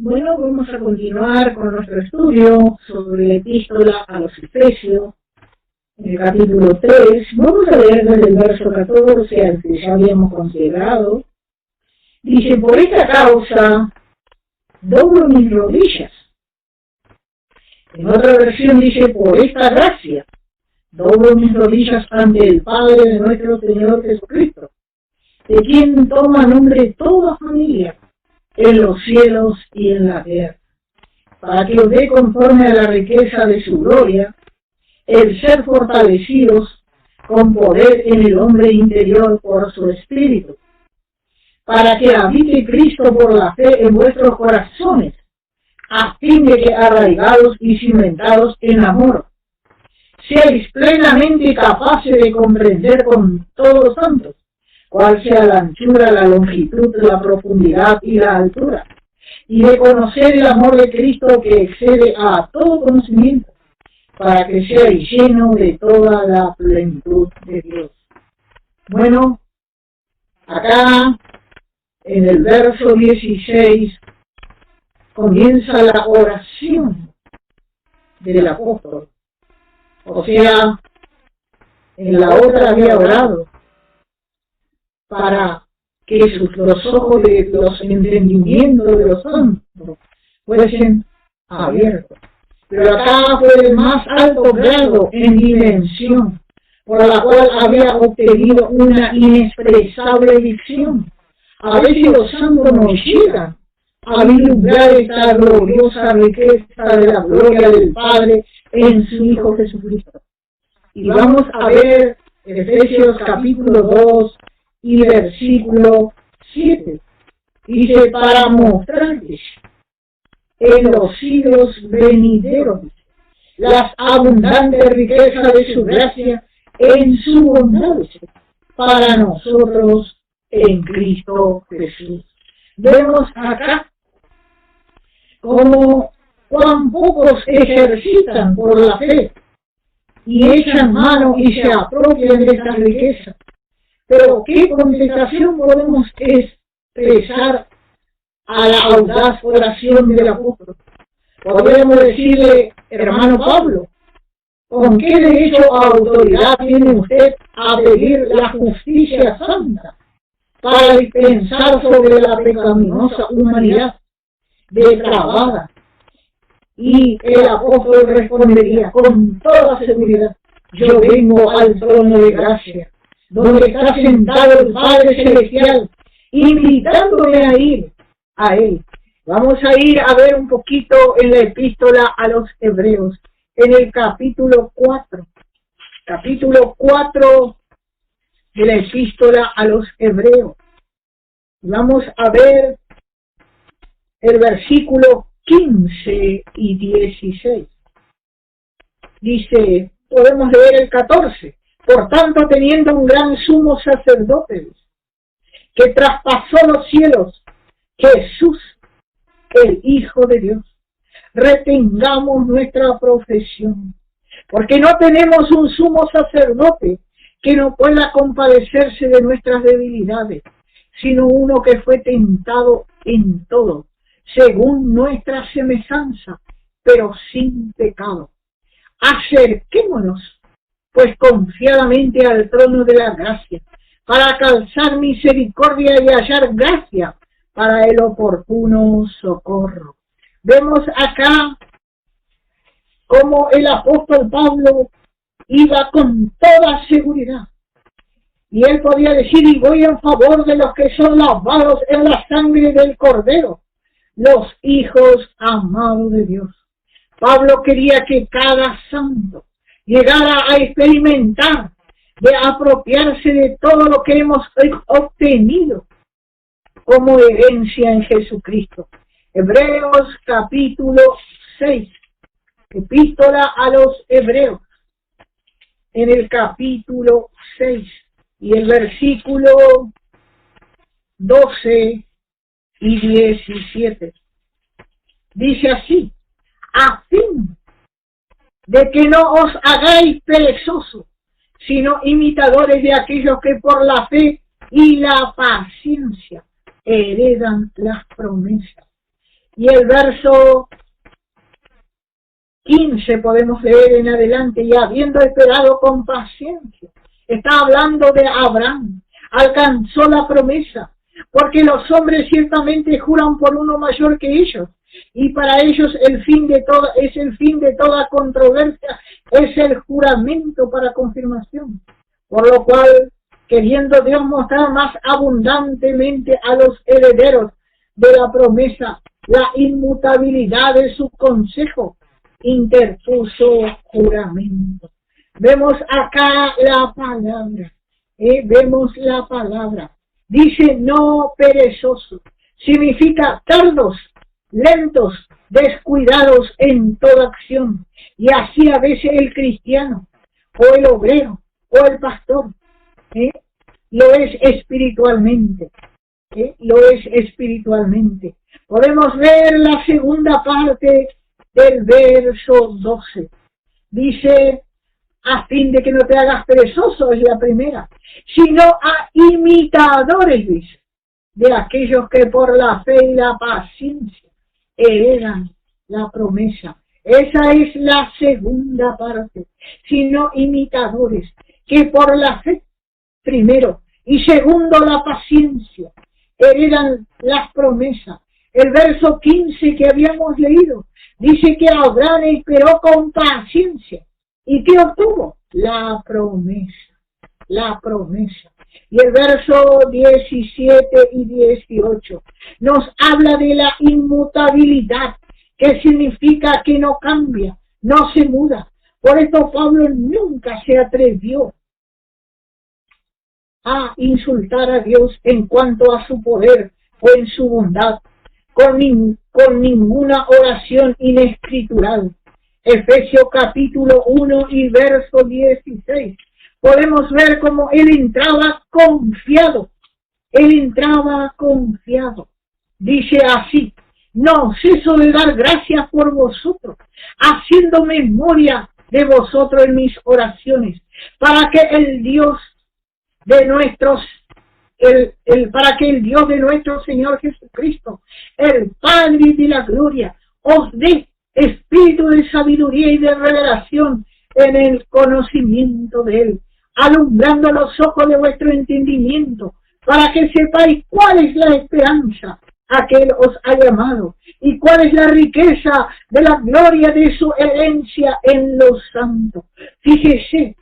Bueno, vamos a continuar con nuestro estudio sobre la epístola a los Efesios, en el capítulo 3. Vamos a leer desde el verso 14 al que ya habíamos considerado. Dice: por esta causa doblo mis rodillas. En otra versión dice: por esta gracia doblo mis rodillas ante el Padre de nuestro Señor Jesucristo, de quien toma nombre toda familia en los cielos y en la tierra, para que os dé conforme a la riqueza de su gloria, el ser fortalecidos con poder en el hombre interior por su Espíritu, para que habite Cristo por la fe en vuestros corazones, a fin de que arraigados y cimentados en amor, seáis plenamente capaces de comprender con todos los santos cuál sea la anchura, la longitud, la profundidad y la altura, y de conocer el amor de Cristo que excede a todo conocimiento, para que seáis llenos de toda la plenitud de Dios. Bueno, acá en el verso 16 comienza la oración del apóstol. O sea, en la otra había orado para que los ojos de los entendimientos de los santos fuesen abiertos. Pero acá fue el más alto grado en dimensión, por la cual había obtenido una inexpresable visión. A veces los santos no llegan a vislumbrar esta gloriosa riqueza de la gloria del Padre en su Hijo Jesucristo. Y vamos a ver Efesios capítulo 2 y versículo 7. Dice: para mostrarles en los siglos venideros las abundantes riquezas de su gracia en su bondad para nosotros en Cristo Jesús. Vemos acá como cuán pocos ejercitan por la fe y echan mano y se apropian de esta riqueza. Pero ¿qué contestación podemos expresar a la audaz oración del apóstol? Podríamos decirle: hermano Pablo, ¿con qué derecho o autoridad tiene usted a pedir la justicia santa para dispensar sobre la pecaminosa humanidad depravada? Y el apóstol respondería con toda seguridad: yo vengo al trono de gracia, donde está sentado el Padre Celestial, invitándome a ir a Él. Vamos a ir a ver un poquito en la epístola a los Hebreos, en el capítulo 4. Capítulo 4 de la epístola a los Hebreos. Vamos a ver el versículo 15 y 16. Dice, podemos leer el 14. Por tanto, teniendo un gran sumo sacerdote que traspasó los cielos, Jesús, el Hijo de Dios, retengamos nuestra profesión, porque no tenemos un sumo sacerdote que no pueda compadecerse de nuestras debilidades, sino uno que fue tentado en todo, según nuestra semejanza, pero sin pecado. Acerquémonos pues confiadamente al trono de la gracia, para alcanzar misericordia y hallar gracia para el oportuno socorro. Vemos acá cómo el apóstol Pablo iba con toda seguridad. Y él podía decir: y voy en favor de los que son lavados en la sangre del Cordero, los hijos amados de Dios. Pablo quería que cada santo llegara a experimentar, de apropiarse de todo lo que hemos obtenido como herencia en Jesucristo. Hebreos capítulo 6, epístola a los Hebreos, en el capítulo 6 y el versículo 12 y 17. Dice así: a fin de que no os hagáis perezosos, sino imitadores de aquellos que por la fe y la paciencia heredan las promesas. Y el verso 15 podemos leer en adelante, y habiendo esperado con paciencia, está hablando de Abraham, alcanzó la promesa, porque los hombres ciertamente juran por uno mayor que ellos, y para ellos es el fin de toda controversia, es el juramento para confirmación, por lo cual, queriendo Dios mostrar más abundantemente a los herederos de la promesa la inmutabilidad de su consejo, interpuso juramento. Vemos acá la palabra, vemos la palabra, dice no perezoso, significa tardos, lentos, descuidados en toda acción, y así a veces el cristiano, o el obrero, o el pastor, lo es espiritualmente, lo es espiritualmente. Podemos ver la segunda parte del verso 12, dice, a fin de que no te hagas perezoso, es la primera, sino a imitadores, dice, de aquellos que por la fe y la paciencia heredan la promesa. Esa es la segunda parte, sino imitadores, que por la fe, primero, y segundo, la paciencia, heredan las promesas. El verso 15 que habíamos leído, dice que Abraham esperó con paciencia. ¿Y qué obtuvo? La promesa, la promesa. Y el verso 17 y 18 nos habla de la inmutabilidad, que significa que no cambia, no se muda. Por esto Pablo nunca se atrevió a insultar a Dios en cuanto a su poder o en su bondad, con ninguna oración inescritural. Efesios capítulo 1 y verso 16. Podemos ver cómo él entraba confiado. Él entraba confiado. Dice así, no ceso de dar gracias por vosotros, haciendo memoria de vosotros en mis oraciones, para que el Dios de nuestro Señor Jesucristo, el Padre de la gloria, os dé espíritu de sabiduría y de revelación en el conocimiento de Él, alumbrando los ojos de vuestro entendimiento, para que sepáis cuál es la esperanza a que Él os ha llamado, y cuál es la riqueza de la gloria de su herencia en los santos. Fíjese,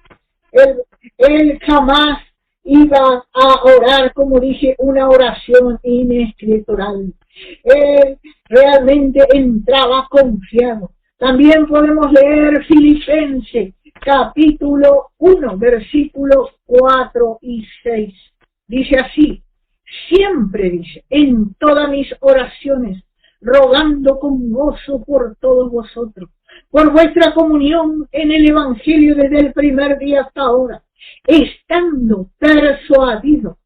Él jamás iba a orar, como dije, una oración inescritural. Él realmente entraba confiado. También podemos leer Filipenses capítulo 1, versículos 4 y 6. Dice así, siempre, dice, en todas mis oraciones, rogando con gozo por todos vosotros, por vuestra comunión en el Evangelio desde el primer día hasta ahora, estando persuadido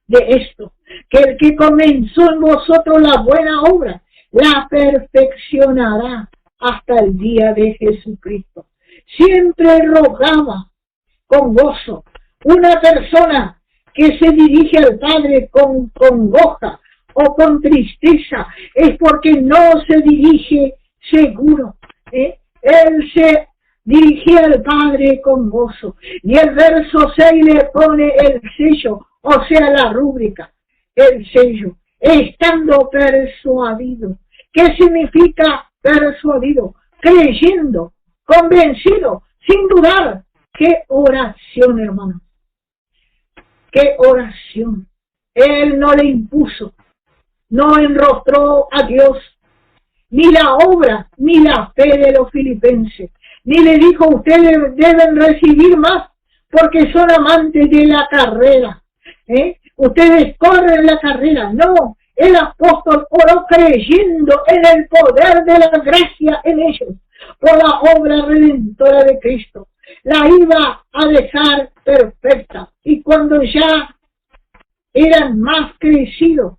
de esto, que el que comenzó en vosotros la buena obra, la perfeccionará hasta el día de Jesucristo. Siempre rogaba con gozo. Una persona que se dirige al Padre con congoja o con tristeza es porque no se dirige seguro. Él se dirigía al Padre con gozo. Y el verso 6 le pone el sello, o sea, la rúbrica, el sello, estando persuadido. ¿Qué significa persuadido? Creyendo, convencido, sin dudar. ¡Qué oración, hermano! ¡Qué oración! Él no le impuso, no enrostró a Dios, ni la obra, ni la fe de los filipenses, ni le dijo, ustedes deben recibir más, porque son amantes de la carrera. Ustedes corren la carrera. No, el apóstol oró creyendo en el poder de la gracia en ellos, por la obra redentora de Cristo. La iba a dejar perfecta. Y cuando ya eran más crecidos,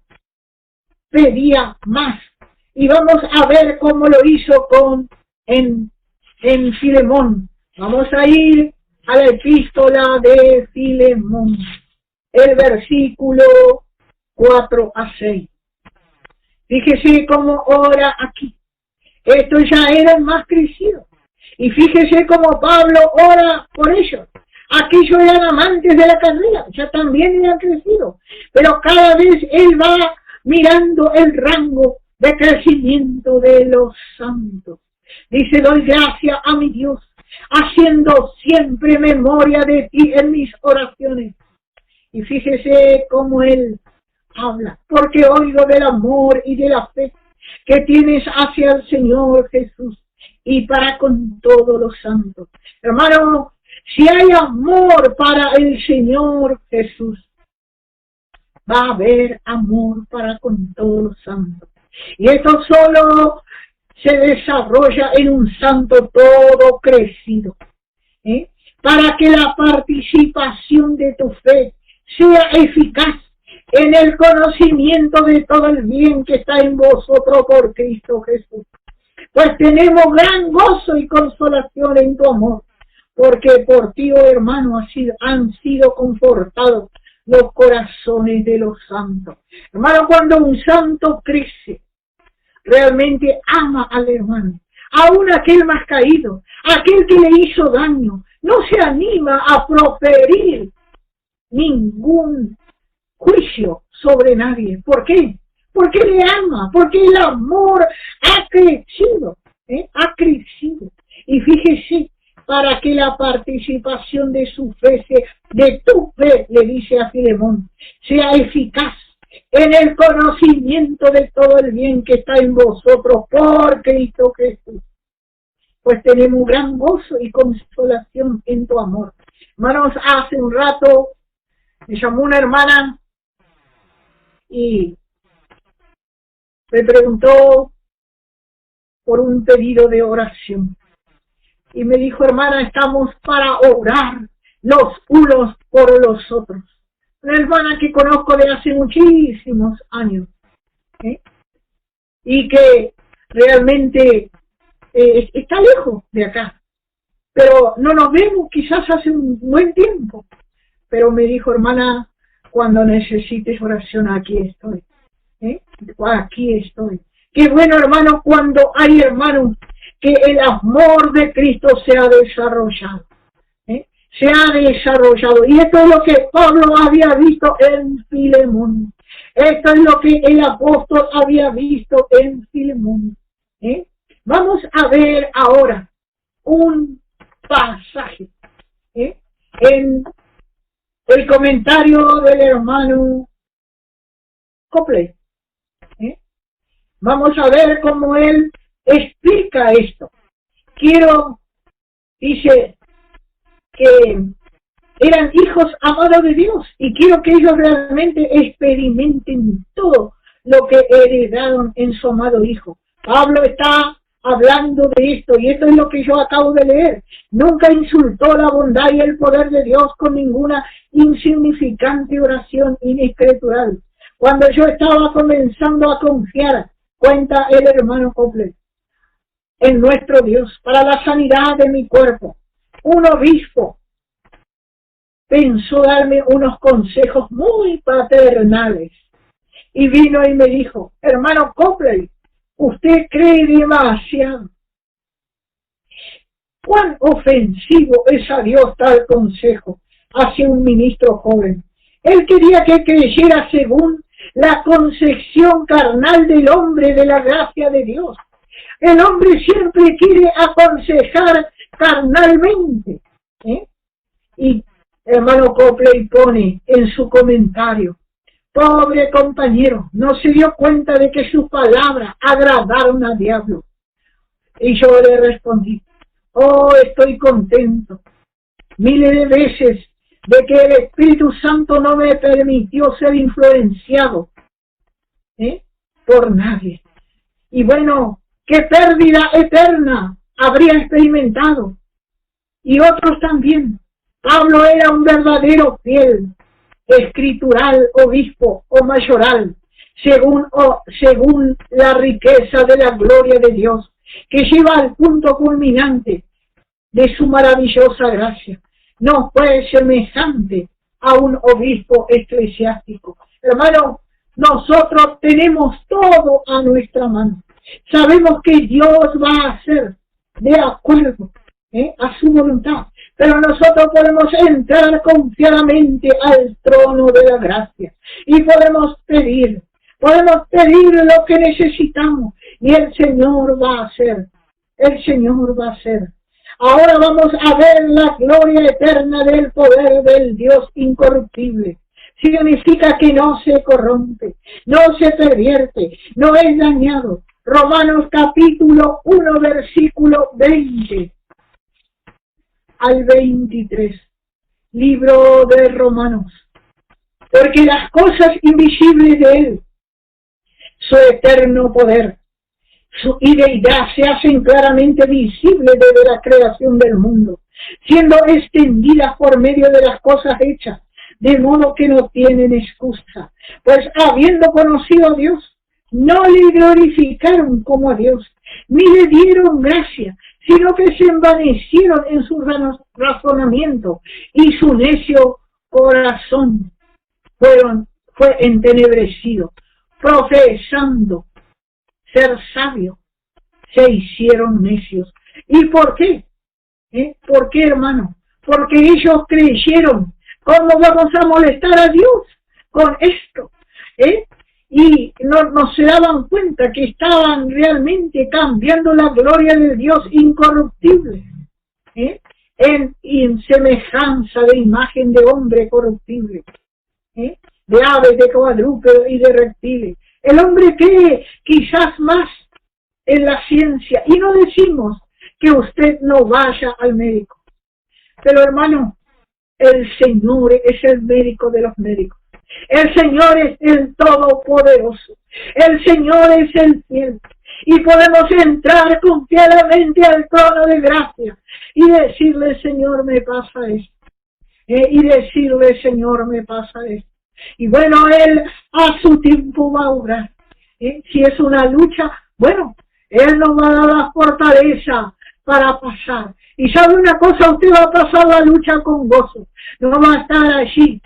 pedía más. Y vamos a ver cómo lo hizo en Filemón. Vamos a ir a la epístola de Filemón, el versículo 4 a 6. Fíjese cómo ora aquí. Estos ya eran más crecidos. Y fíjese cómo Pablo ora por ellos. Aquellos eran amantes de la carrera, ya también eran crecidos. Pero cada vez él va mirando el rango de crecimiento de los santos. Dice, doy gracias a mi Dios, haciendo siempre memoria de ti en mis oraciones. Y fíjese cómo él habla, porque oigo del amor y de la fe que tienes hacia el Señor Jesús y para con todos los santos. Hermano, si hay amor para el Señor Jesús, va a haber amor para con todos los santos. Y esto solo se desarrolla en un santo todo crecido, para que la participación de tu fe sea eficaz en el conocimiento de todo el bien que está en vosotros por Cristo Jesús. Pues tenemos gran gozo y consolación en tu amor, porque por ti, oh hermano, han sido confortados los corazones de los santos. Hermano, cuando un santo crece, realmente ama al hermano, aún aquel más caído, aquel que le hizo daño, no se anima a proferir ningún juicio sobre nadie. ¿Por qué? Porque le ama, porque el amor ha crecido, ha crecido. Y fíjese, para que la participación de su fe, de tu fe, le dice a Filemón, sea eficaz en el conocimiento de todo el bien que está en vosotros por Cristo Jesús. Pues tenemos gran gozo y consolación en tu amor. Hermanos, hace un rato me llamó una hermana y me preguntó por un pedido de oración. Y me dijo, hermana, estamos para orar los unos por los otros. Una hermana que conozco de hace muchísimos años, y que realmente está lejos de acá, pero no nos vemos quizás hace un buen tiempo. Pero me dijo, hermana, cuando necesites oración, aquí estoy. Aquí estoy. Qué bueno, hermano, cuando hay hermanos que el amor de Cristo se ha desarrollado. Se ha desarrollado. Y esto es lo que Pablo había visto en Filemón. Esto es lo que el apóstol había visto en Filemón. Vamos a ver ahora un pasaje en el comentario del hermano Copley. Vamos a ver cómo él explica esto. Dice que eran hijos amados de Dios y quiero que ellos realmente experimenten todo lo que heredaron en su amado Hijo. Pablo está hablando de esto y esto es lo que yo acabo de leer. Nunca insultó la bondad y el poder de Dios con ninguna insignificante oración inescritural. Cuando yo estaba comenzando a confiar, cuenta el hermano Copley, en nuestro Dios para la sanidad de mi cuerpo, un obispo pensó darme unos consejos muy paternales y vino y me dijo, hermano Copley, usted cree demasiado. ¿Cuán ofensivo es a Dios tal consejo hacia un ministro joven? Él quería que creyera según la concepción carnal del hombre de la gracia de Dios. El hombre siempre quiere aconsejar carnalmente. Y hermano Copley pone en su comentario, pobre compañero, no se dio cuenta de que sus palabras agradaron al diablo. Y yo le respondí, oh, estoy contento miles de veces de que el Espíritu Santo no me permitió ser influenciado por nadie. Y bueno, qué pérdida eterna habría experimentado. Y otros también. Pablo era un verdadero fiel, escritural, obispo o mayoral, según la riqueza de la gloria de Dios, que lleva al punto culminante de su maravillosa gracia. No fue semejante a un obispo eclesiástico. Hermano, nosotros tenemos todo a nuestra mano. Sabemos que Dios va a hacer de acuerdo a su voluntad, pero nosotros podemos entrar confiadamente al trono de la gracia y podemos pedir lo que necesitamos y el Señor va a hacer, Ahora vamos a ver la gloria eterna del poder del Dios incorruptible. Significa que no se corrompe, no se pervierte, no es dañado. Romanos capítulo 1, versículo 20 al 23. Libro de Romanos. Porque las cosas invisibles de Él, su eterno poder, su deidad se hacen claramente visibles desde la creación del mundo, siendo extendidas por medio de las cosas hechas, de modo que no tienen excusa. Pues habiendo conocido a Dios, no le glorificaron como a Dios, ni le dieron gracia, sino que se envanecieron en su razonamiento, y su necio corazón fue entenebrecido. Profesando ser sabios, se hicieron necios. ¿Y por qué? ¿Por qué, hermano? Porque ellos creyeron. ¿Cómo vamos a molestar a Dios con esto? Y no se daban cuenta que estaban realmente cambiando la gloria del Dios incorruptible en semejanza de imagen de hombre corruptible, de aves, de cuadrúpedos y de reptiles. El hombre cree quizás más en la ciencia, y no decimos que usted no vaya al médico, pero hermano, el Señor es el médico de los médicos. El Señor es el Todopoderoso. El Señor es el fiel. Y podemos entrar confiadamente al trono de gracia y decirle, Señor, me pasa esto. Y decirle, Señor, me pasa esto. Y bueno, Él a su tiempo va a obrar. Si es una lucha, bueno, Él nos va a dar la fortaleza para pasar. Y sabe una cosa, usted va a pasar la lucha con gozo. No va a estar allí,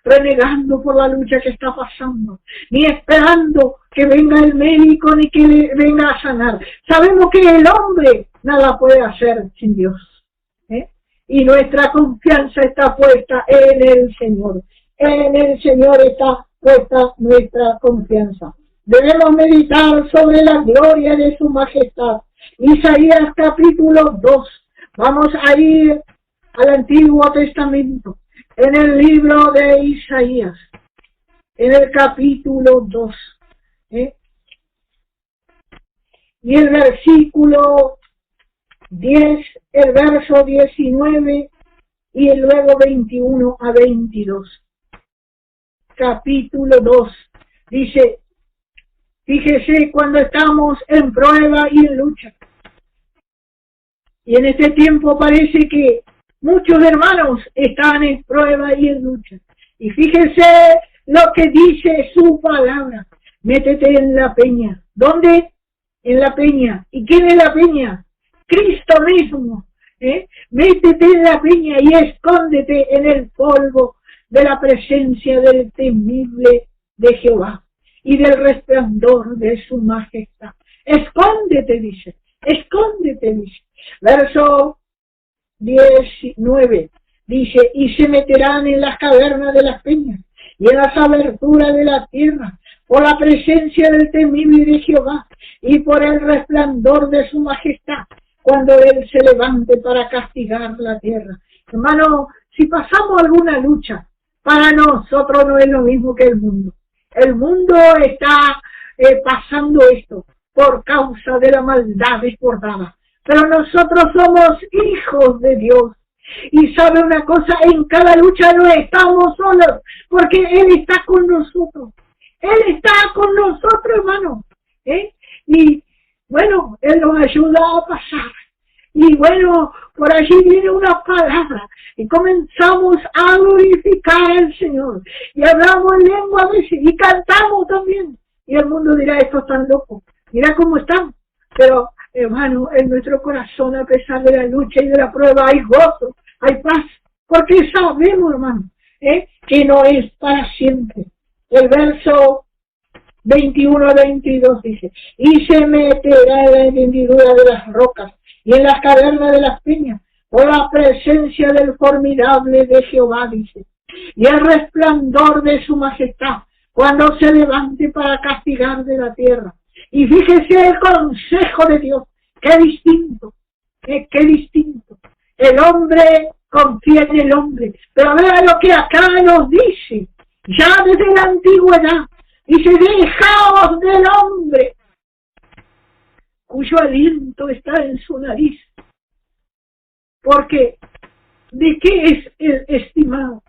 renegando por la lucha que está pasando, ni esperando que venga el médico, ni que le venga a sanar. Sabemos que el hombre nada puede hacer sin Dios. Y nuestra confianza está puesta en el Señor. En el Señor está puesta nuestra confianza. Debemos meditar sobre la gloria de su majestad. Isaías capítulo 2. Vamos a ir al Antiguo Testamento, en el libro de Isaías, en el capítulo 2. Y el versículo 10, el verso 19 y luego 21 a 22. Capítulo 2. Dice, fíjese cuando estamos en prueba y en lucha. Y en este tiempo parece que muchos hermanos están en prueba y en lucha. Y fíjese lo que dice su palabra. Métete en la peña. ¿Dónde? En la peña. ¿Y quién es la peña? Cristo mismo. Métete en la peña y escóndete en el polvo de la presencia del temible de Jehová y del resplandor de su majestad. Escóndete, dice. Escóndete, dice. Verso 19 dice, y se meterán en las cavernas de las peñas y en las aberturas de la tierra por la presencia del temible de Jehová y por el resplandor de su majestad cuando Él se levante para castigar la tierra. Hermano, si pasamos alguna lucha, para nosotros no es lo mismo que el mundo. El mundo está pasando esto por causa de la maldad desbordada. Pero nosotros somos hijos de Dios. Y sabe una cosa, en cada lucha no estamos solos, porque Él está con nosotros. Él está con nosotros, hermano. Y bueno, Él nos ayuda a pasar. Y bueno, por allí viene una palabra. Y comenzamos a glorificar al Señor. Y hablamos en lengua a veces. Y cantamos también. Y el mundo dirá, estos están locos. Mira cómo están. Pero hermano, en nuestro corazón, a pesar de la lucha y de la prueba, hay gozo, hay paz, porque sabemos, hermano, que no es para siempre. El verso 21 a 22 dice, y se meterá en la hendidura de las rocas y en las cavernas de las peñas, por la presencia del formidable de Jehová, dice, y el resplandor de su majestad, cuando se levante para castigar de la tierra. Y fíjese el consejo de Dios, qué distinto, qué distinto. El hombre confía en el hombre, pero vea lo que acá nos dice, ya desde la antigüedad, dice, dejaos del hombre, cuyo aliento está en su nariz. Porque, ¿de qué es el estimado?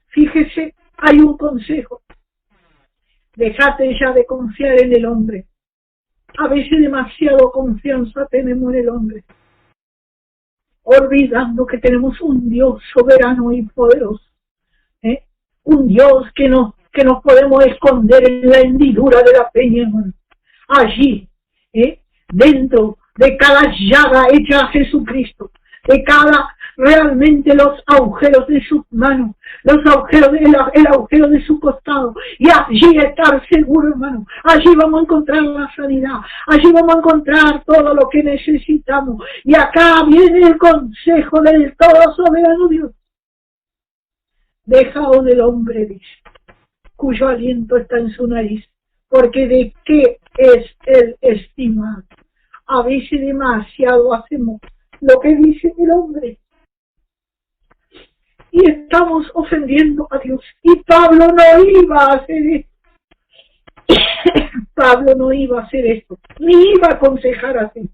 Fíjese, hay un consejo. Dejate ya de confiar en el hombre. A veces demasiado confianza tenemos en el hombre, olvidando que tenemos un Dios soberano y poderoso, un Dios que nos podemos esconder en la hendidura de la peña, hermano. Allí, dentro de cada llaga hecha a Jesucristo, de cada realmente los agujeros de sus manos, los agujeros el agujero de su costado, y allí estar seguro, hermano. Allí vamos a encontrar la sanidad, allí vamos a encontrar todo lo que necesitamos. Y acá viene el consejo del todo soberano Dios. Dejaos del hombre, dice, cuyo aliento está en su nariz, porque de qué es el estimado. A veces demasiado hacemos lo que dice el hombre y estamos ofendiendo a Dios. Y Pablo no iba a hacer esto. Pablo no iba a hacer esto, ni iba a aconsejar así,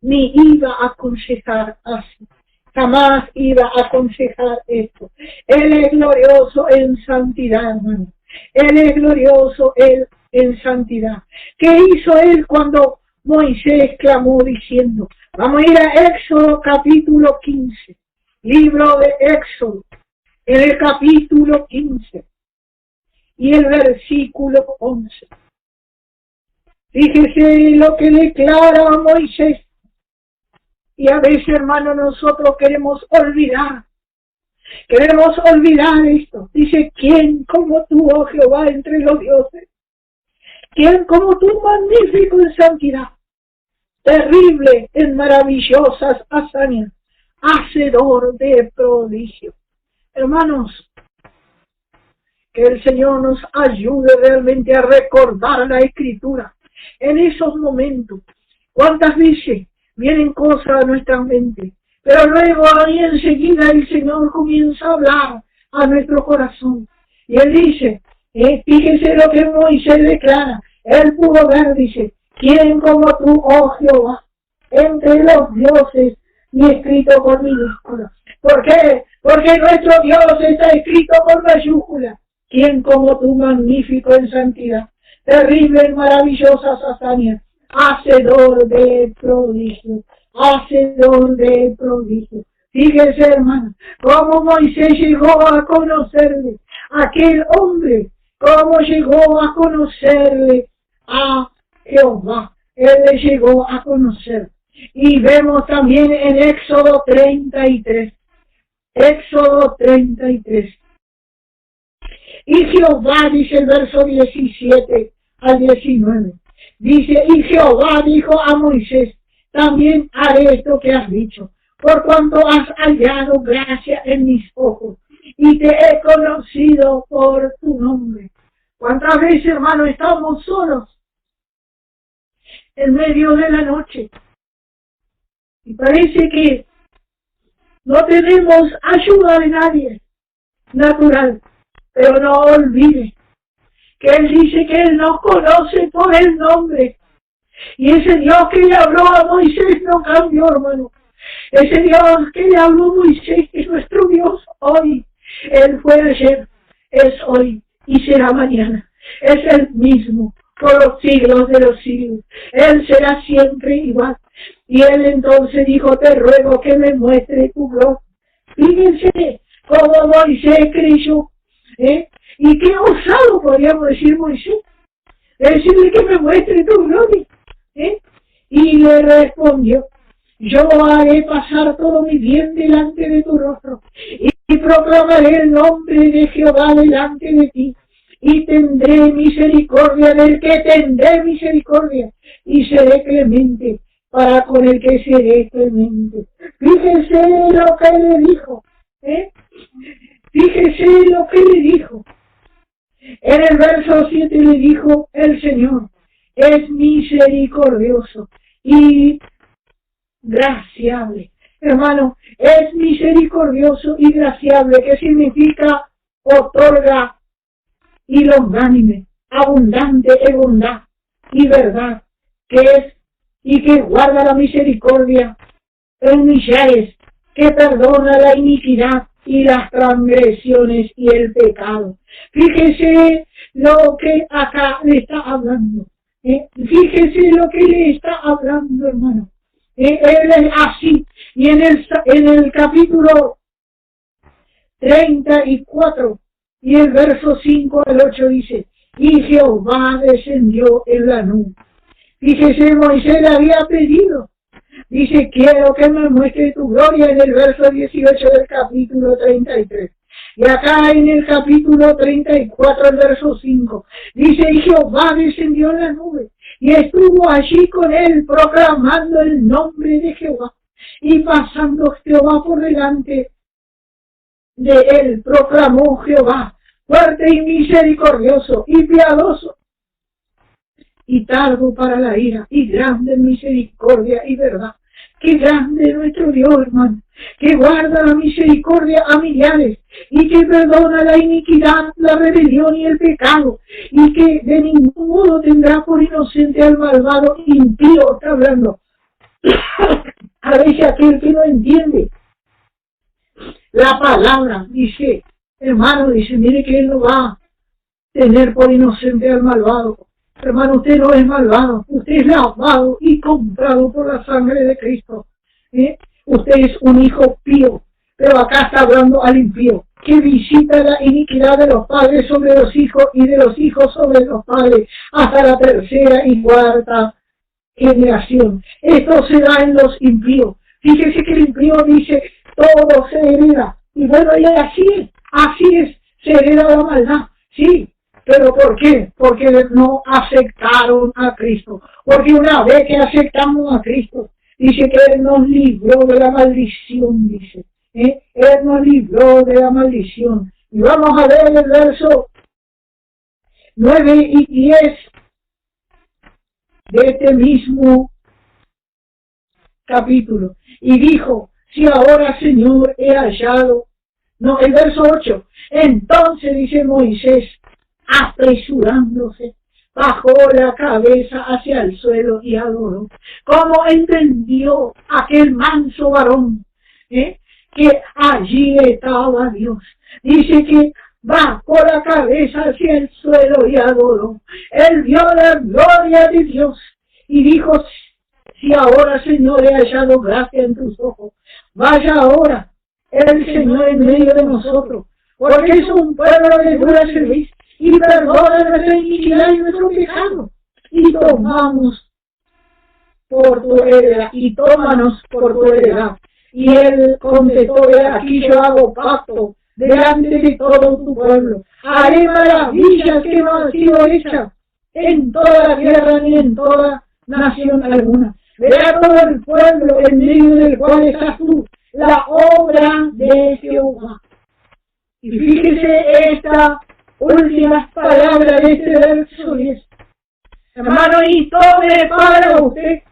ni iba a aconsejar así. Jamás iba a aconsejar esto. Él es glorioso en santidad, hermano. Él es glorioso en santidad. ¿Qué hizo él cuando Moisés clamó diciendo? Vamos a ir a Éxodo capítulo 15. Libro de Éxodo, en el capítulo 15 y el versículo 11. Fíjese lo que declara Moisés. Y a veces, hermano, nosotros queremos olvidar esto. Dice, ¿quién como tú, oh Jehová, entre los dioses? ¿Quién como tú, magnífico en santidad, terrible en maravillosas hazañas, hacedor de prodigios? Hermanos, que el Señor nos ayude realmente a recordar la Escritura en esos momentos. ¿Cuántas veces vienen cosas a nuestra mente? Pero luego ahí enseguida el Señor comienza a hablar a nuestro corazón. Y Él dice, fíjese lo que Moisés declara. Él pudo ver, dice, ¿quién como tú, oh Jehová, entre los dioses y escrito con minúsculas? ¿Por qué? Porque nuestro Dios está escrito con mayúsculas. ¿Quién como tú, magnífico en santidad, terrible en maravillosas hazañas, hacedor de prodigios, hacedor de prodigios? Fíjese, hermano, cómo Moisés llegó a conocerle, aquel hombre, cómo llegó a conocerle a Jehová. Él le llegó a conocer. Y vemos también en Éxodo 33. Éxodo 33. Y Jehová, dice el verso 17 al 19, dice, y Jehová dijo a Moisés, también haré esto que has dicho, por cuanto has hallado gracia en mis ojos, y te he conocido por tu nombre. ¿Cuántas veces, hermano, estamos solos en medio de la noche? Y parece que no tenemos ayuda de nadie natural. Pero no olvide que Él dice que Él nos conoce por el nombre. Y ese Dios que le habló a Moisés no cambió, hermano. Ese Dios que le habló a Moisés es nuestro Dios hoy. Él fue ayer, es hoy y será mañana. Es el mismo por los siglos de los siglos. Él será siempre igual. Y Él entonces dijo, te ruego que me muestre tu gloria. Fíjense cómo Moisés creyó. Y qué osado podríamos decir Moisés, decirle que me muestre tu gloria. Y le respondió, yo haré pasar todo mi bien delante de tu rostro, y proclamaré el nombre de Jehová delante de ti, y tendré misericordia del que tendré misericordia, y seré clemente para con el que seré clemente. Fíjese lo que le dijo, fíjese lo que le dijo. En el verso 7 le dijo el Señor, es misericordioso y graciable. Hermano, es misericordioso y graciable, que significa otorga y longánime, abundante en bondad y verdad, que es y que guarda la misericordia en millares, que perdona la iniquidad y las transgresiones y el pecado. Fíjese lo que acá le está hablando. Fíjese lo que le está hablando, hermano. Él es así. Y en el capítulo 34 y el verso 5 al 8 dice, y Jehová descendió en la nube. Fíjese, Moisés le había pedido. Dice, quiero que me muestre tu gloria, en el verso 18 del capítulo 33. Y acá en el capítulo 34, el verso 5, dice, y Jehová descendió en la nube, y estuvo allí con él, proclamando el nombre de Jehová, y pasando Jehová por delante de él, proclamó Jehová, fuerte y misericordioso y piadoso, y tardo para la ira, y grande en misericordia y verdad. Qué grande es nuestro Dios, hermano, que guarda la misericordia a millares, y que perdona la iniquidad, la rebelión y el pecado, y que de ningún modo tendrá por inocente al malvado impío. Está hablando a veces aquel que no entiende la palabra, dice, hermano, dice, mire que él no va a tener por inocente al malvado. Hermano, usted no es malvado, usted es lavado y comprado por la sangre de Cristo. Usted es un hijo pío, pero acá está hablando al impío, que visita la iniquidad de los padres sobre los hijos y de los hijos sobre los padres, hasta la tercera y cuarta generación. Esto se da en los impíos. Fíjese que el impío dice, todo se hereda. Y bueno, y así es, se hereda la maldad, sí. ¿Pero por qué? Porque no aceptaron a Cristo. Porque una vez que aceptamos a Cristo, dice que Él nos libró de la maldición, dice. Él nos libró de la maldición. Y vamos a ver el verso 9 y 10 de este mismo capítulo. Y dijo, si ahora, Señor, he hallado. No, el verso 8. Entonces, dice Moisés, apresurándose, bajó la cabeza hacia el suelo y adoró. ¿Cómo entendió aquel manso varón que allí estaba Dios? Dice que bajó la cabeza hacia el suelo y adoró. Él vio la gloria de Dios y dijo, si ahora, Señor, he hallado gracia en tus ojos, vaya ahora el Señor en medio de nosotros, porque es un pueblo de dura servicio, y perdona nuestra iniquidad y nuestro pecado, y tómanos por tu heredad, y tómanos por tu heredad. Y él contestó, aquí yo hago pacto delante de todo tu pueblo, haré maravillas que no han sido hechas en toda la tierra ni en toda nación alguna. Verá todo el pueblo en medio del cual estás tú, la obra de Jehová. Y fíjese esta últimas palabras de este verso 10. Hermano, y tome para usted,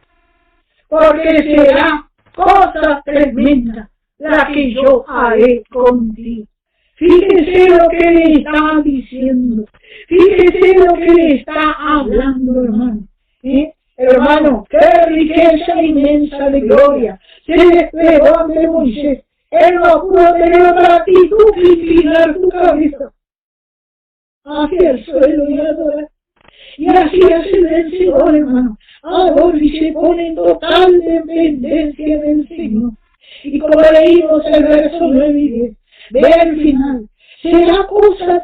porque será cosa tremenda la que yo haré contigo. Fíjese lo que le está diciendo. Fíjese lo que le está hablando, hermano. Hermano, qué riqueza inmensa de gloria se desplegó ante Moisés. Él no pudo tener otra actitud que inclinar su cabeza hacia el suelo y adorar. Y así hace el vencedor, hermano. Adora y se pone en total dependencia del Señor. Y como leímos el verso 9 y 10, ve al final. Será cosa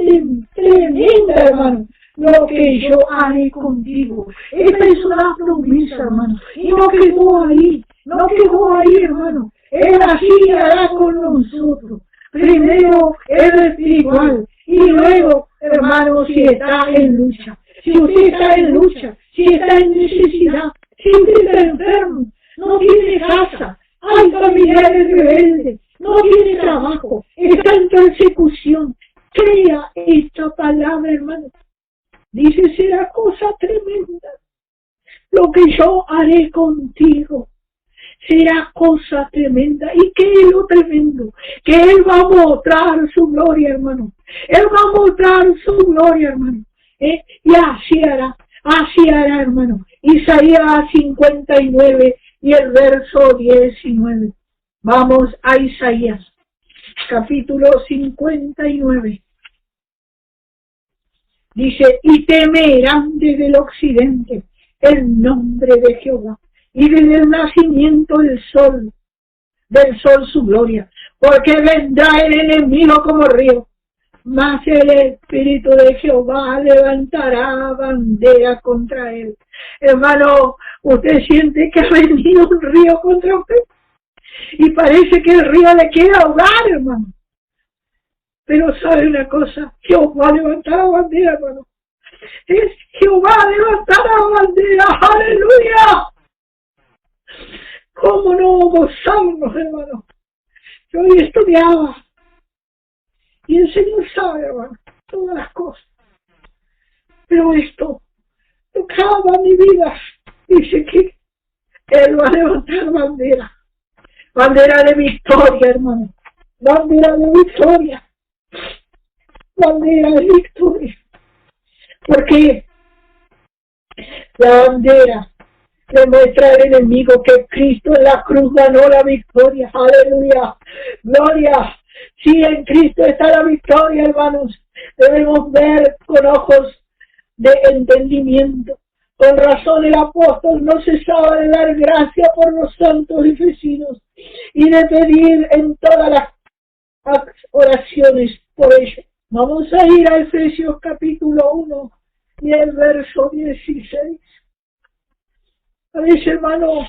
tremenda, hermano, lo que yo haré contigo. Esta es una promesa, hermano. Y no quedó ahí. no quedó ahí, hermano. Él así hará con nosotros. Primero es lo espiritual y luego, hermano, si está en lucha. Si usted está en lucha, si está en necesidad, si usted está enfermo, no tiene casa, hay familiares rebeldes, no tiene trabajo, está en persecución, crea esta palabra, hermano. Dice, será cosa tremenda lo que yo haré contigo. Será cosa tremenda. ¿Y qué es lo tremendo? Que Él va a mostrar su gloria, hermano. Él va a mostrar su gloria, hermano. Y así hará, hermano. Isaías 59 y el verso 19. Vamos a Isaías, capítulo 59. Dice, y temerán desde el occidente el nombre de Jehová, y desde el nacimiento del sol su gloria, porque vendrá el enemigo como río, mas el Espíritu de Jehová levantará bandera contra él. Hermano, usted siente que ha venido un río contra usted, y parece que el río le quiere ahogar, hermano. Pero sabe una cosa, Jehová levantará bandera, hermano. Es Jehová levantará bandera, aleluya. ¿Cómo no gozamos, hermano? Yo hoy estudiaba y el Señor sabe, hermano, todas las cosas. Pero esto tocaba mi vida. Dice que Él va a levantar bandera. Bandera de victoria, hermano. Bandera de victoria. Bandera de victoria. Porque la bandera demuestra al enemigo que Cristo en la cruz ganó la victoria. Aleluya. Gloria. Si en Cristo está la victoria, hermanos, debemos ver con ojos de entendimiento. Con razón el apóstol no cesaba de dar gracia por los santos efesios y de pedir en todas las oraciones por ellos. Vamos a ir a Efesios capítulo 1 y el verso 16. A veces, hermano,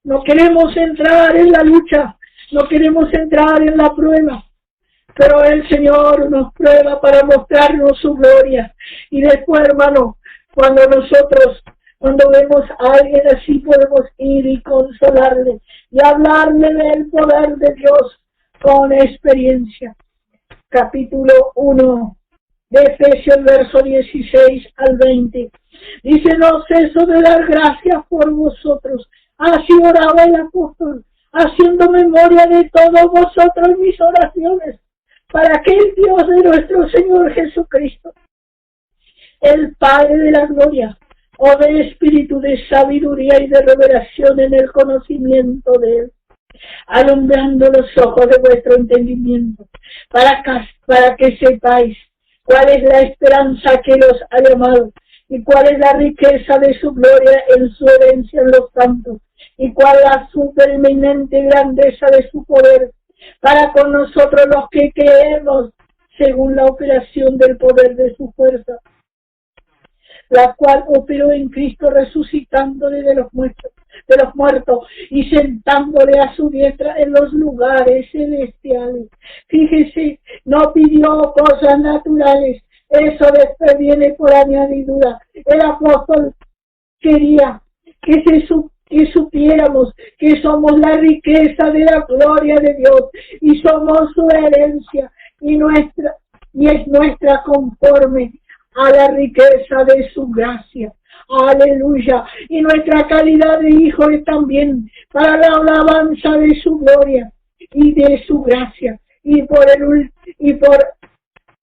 no queremos entrar en la lucha, no queremos entrar en la prueba, pero el Señor nos prueba para mostrarnos su gloria. Y después, hermano, cuando vemos a alguien así, podemos ir y consolarle y hablarle del poder de Dios con experiencia. Capítulo 1 de Efesios, verso 16 al 20. Dice, no ceso de dar gracias por vosotros. Así oraba el apóstol, haciendo memoria de todos vosotros en mis oraciones, para que el Dios de nuestro Señor Jesucristo, el Padre de la gloria, o de espíritu de sabiduría y de revelación en el conocimiento de Él, alumbrando los ojos de vuestro entendimiento, para que sepáis cuál es la esperanza que los ha llamado, y cuál es la riqueza de su gloria en su herencia en los santos, y cuál la supereminente grandeza de su poder, para con nosotros los que creemos, según la operación del poder de su fuerza, la cual operó en Cristo resucitándole de los muertos y sentándole a su diestra en los lugares celestiales. Fíjese, no pidió cosas naturales, eso después viene por añadidura. El apóstol quería que supiéramos que somos la riqueza de la gloria de Dios y somos su herencia y es nuestra conforme a la riqueza de su gracia. Aleluya. Y nuestra calidad de hijo es también para la alabanza de su gloria y de su gracia. Y por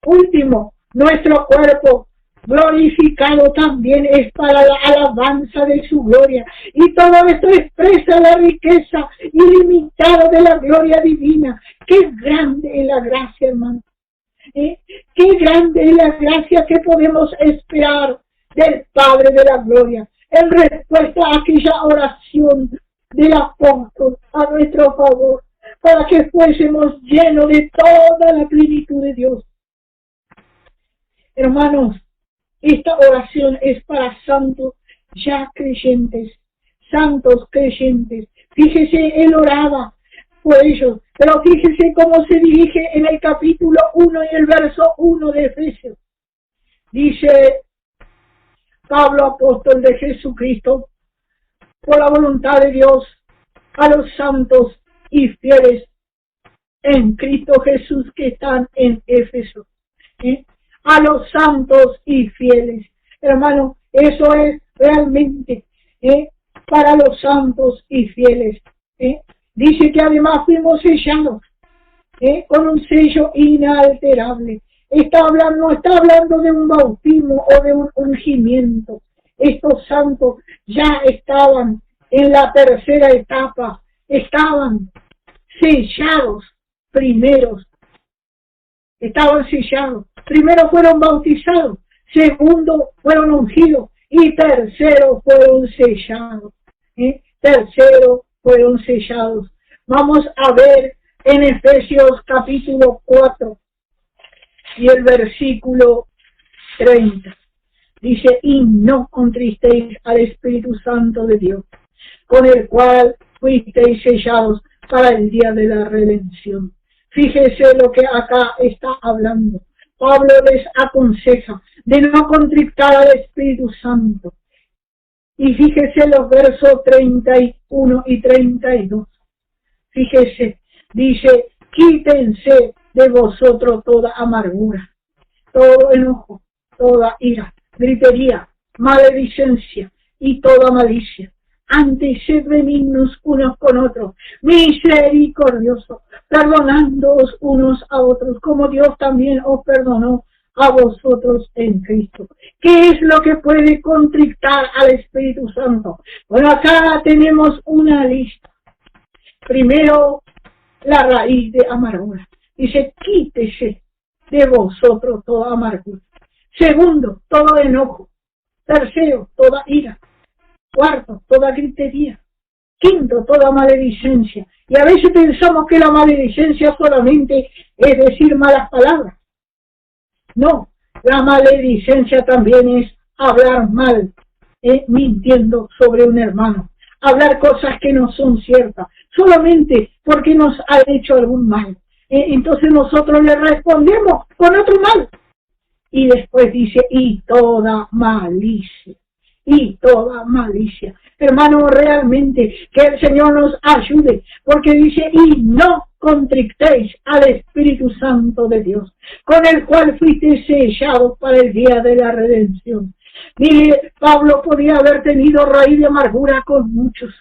último, nuestro cuerpo glorificado también es para la alabanza de su gloria. Y todo esto expresa la riqueza ilimitada de la gloria divina. Qué grande es la gracia, hermano. Qué grande es la gracia que podemos esperar del Padre de la gloria en respuesta a aquella oración del apóstol a nuestro favor, para que fuésemos llenos de toda la plenitud de Dios. Hermanos, esta oración es para santos ya creyentes, santos creyentes. Fíjese, él oraba por ellos, pero fíjese cómo se dirige en el capítulo 1 y el verso 1 de Efesios. Dice Pablo, apóstol de Jesucristo, por la voluntad de Dios, a los santos y fieles en Cristo Jesús que están en Éfeso. A los santos y fieles. Hermano, eso es realmente para los santos y fieles. Dice que además fuimos sellados con un sello inalterable. No está hablando de un bautismo o de un ungimiento. Estos santos ya estaban en la tercera etapa, estaban sellados primeros. Estaban sellados. Primero fueron bautizados, segundo fueron ungidos y tercero fueron sellados. Tercero fueron sellados. Vamos a ver en Efesios capítulo 4 y el versículo 30. Dice, y no contristéis al Espíritu Santo de Dios, con el cual fuisteis sellados para el día de la redención. Fíjese lo que acá está hablando. Pablo les aconseja de no contristar al Espíritu Santo. Y fíjese los versos 31 y 32. Fíjese, dice, quítense de vosotros toda amargura, todo enojo, toda ira, gritería, maledicencia y toda malicia. Antes sed benignos unos con otros, misericordiosos, perdonándoos unos a otros, como Dios también os perdonó a vosotros en Cristo. ¿Qué es lo que puede contristar al Espíritu Santo? Bueno, acá tenemos una lista. Primero, la raíz de amargura. Dice, quítese de vosotros toda amargura. Segundo, todo enojo. Tercero, toda ira. Cuarto, toda gritería. Quinto, toda maledicencia. Y a veces pensamos que la maledicencia solamente es decir malas palabras. No, la maledicencia también es hablar mal, mintiendo sobre un hermano. Hablar cosas que no son ciertas, solamente porque nos ha hecho algún mal. Entonces nosotros le respondemos con otro mal. Y después dice, y toda malicia. Y toda malicia. Hermano, realmente que el Señor nos ayude, porque dice, y no contristéis al Espíritu Santo de Dios, con el cual fuiste sellados para el día de la redención. Mire, Pablo podía haber tenido raíz de amargura con muchos,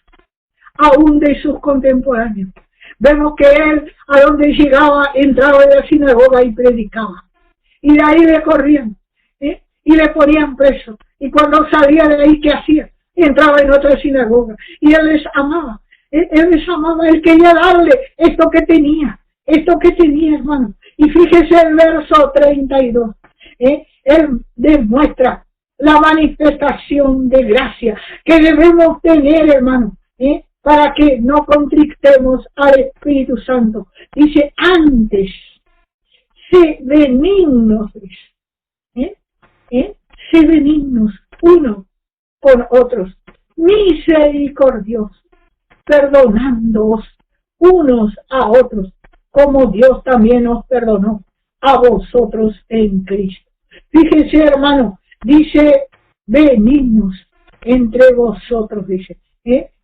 aún de sus contemporáneos. Vemos que él, a donde llegaba, entraba en la sinagoga y predicaba. Y de ahí le corrían, y le ponían preso. Y cuando salía de ahí, ¿qué hacía? Entraba en otra sinagoga. Y él les amaba. Él les amaba. Él quería darle esto que tenía, hermano. Y fíjese el verso 32. Él demuestra la manifestación de gracia que debemos tener, hermano, para que no contristemos al Espíritu Santo. Dice, antes, sé benignos, sé benignos uno con otros, misericordiosos, perdonándoos unos a otros, como Dios también os perdonó a vosotros en Cristo. Fíjense, hermano, dice, benignos entre vosotros, dice,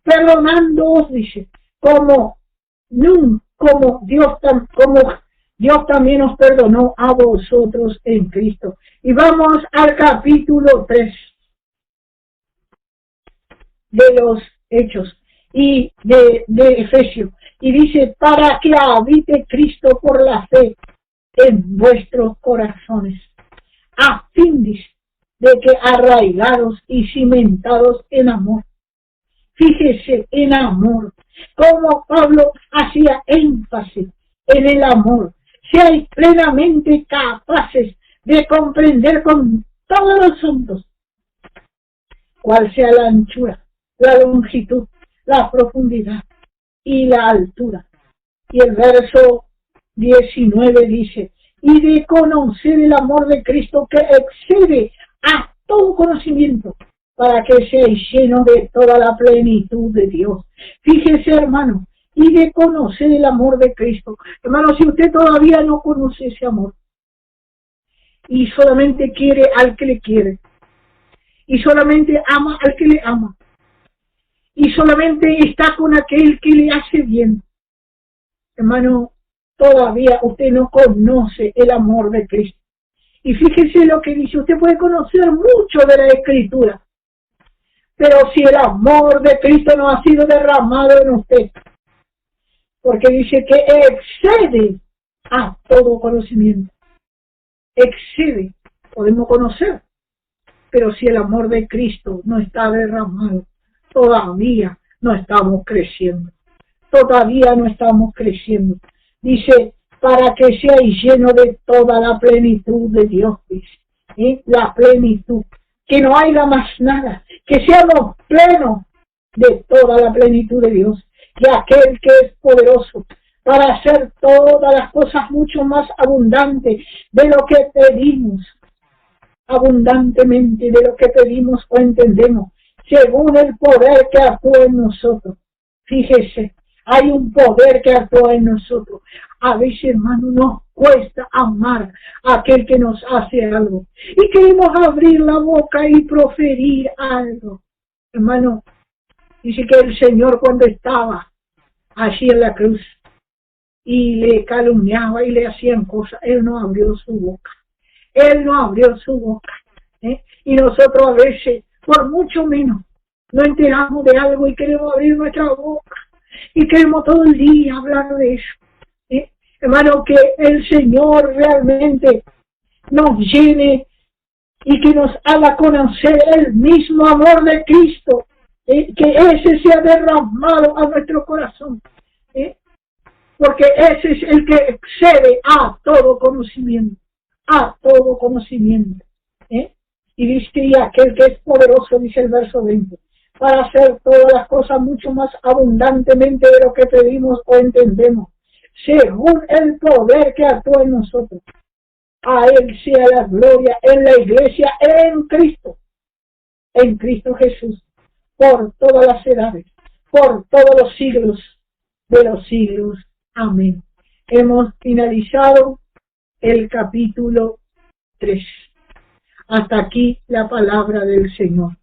perdonándoos, dice, como Dios también os perdonó a vosotros en Cristo. Y vamos al capítulo 3 de los Hechos y de Efesios. Y dice, para que habite Cristo por la fe en vuestros corazones, a fin de que arraigados y cimentados en amor. Fíjese, en amor, como Pablo hacía énfasis en el amor. Seáis plenamente capaces de comprender con todos los asuntos cuál sea la anchura, la longitud, la profundidad y la altura. Y el verso 19 dice, y de conocer el amor de Cristo que excede a todo conocimiento, para que seáis llenos de toda la plenitud de Dios. Fíjese, hermano, y de conocer el amor de Cristo. Hermano, si usted todavía no conoce ese amor, y solamente quiere al que le quiere, y solamente ama al que le ama, y solamente está con aquel que le hace bien, hermano, todavía usted no conoce el amor de Cristo. Y fíjese lo que dice, usted puede conocer mucho de la Escritura, pero si el amor de Cristo no ha sido derramado en usted, porque dice que excede a todo conocimiento, excede, podemos conocer, pero si el amor de Cristo no está derramado, todavía no estamos creciendo, todavía no estamos creciendo. Dice, para que seáis llenos de toda la plenitud de Dios, dice, la plenitud, que no haya más nada, que seamos plenos de toda la plenitud de Dios, que aquel que es poderoso para hacer todas las cosas mucho más abundantes de lo que pedimos, abundantemente de lo que pedimos o entendemos, según el poder que actúa en nosotros. Fíjese, hay un poder que actúa en nosotros. A veces, hermano, nos cuesta amar a aquel que nos hace algo. Y queremos abrir la boca y proferir algo. Hermano, dice que el Señor cuando estaba allí en la cruz y le calumniaba y le hacían cosas, Él no abrió su boca. Él no abrió su boca. Y nosotros a veces, por mucho menos, no enteramos de algo y queremos abrir nuestra boca. Y queremos todo el día hablar de eso. Hermano, que el Señor realmente nos llene y que nos haga conocer el mismo amor de Cristo. Que ese sea derramado a nuestro corazón. Porque ese es el que excede a todo conocimiento. A todo conocimiento. Y dice, y aquel que es poderoso, dice el verso 20, para hacer todas las cosas mucho más abundantemente de lo que pedimos o entendemos, según el poder que actúa en nosotros. A Él sea la gloria en la iglesia, en Cristo Jesús, por todas las edades, por todos los siglos de los siglos. Amén. Hemos finalizado el capítulo 3. Hasta aquí la palabra del Señor.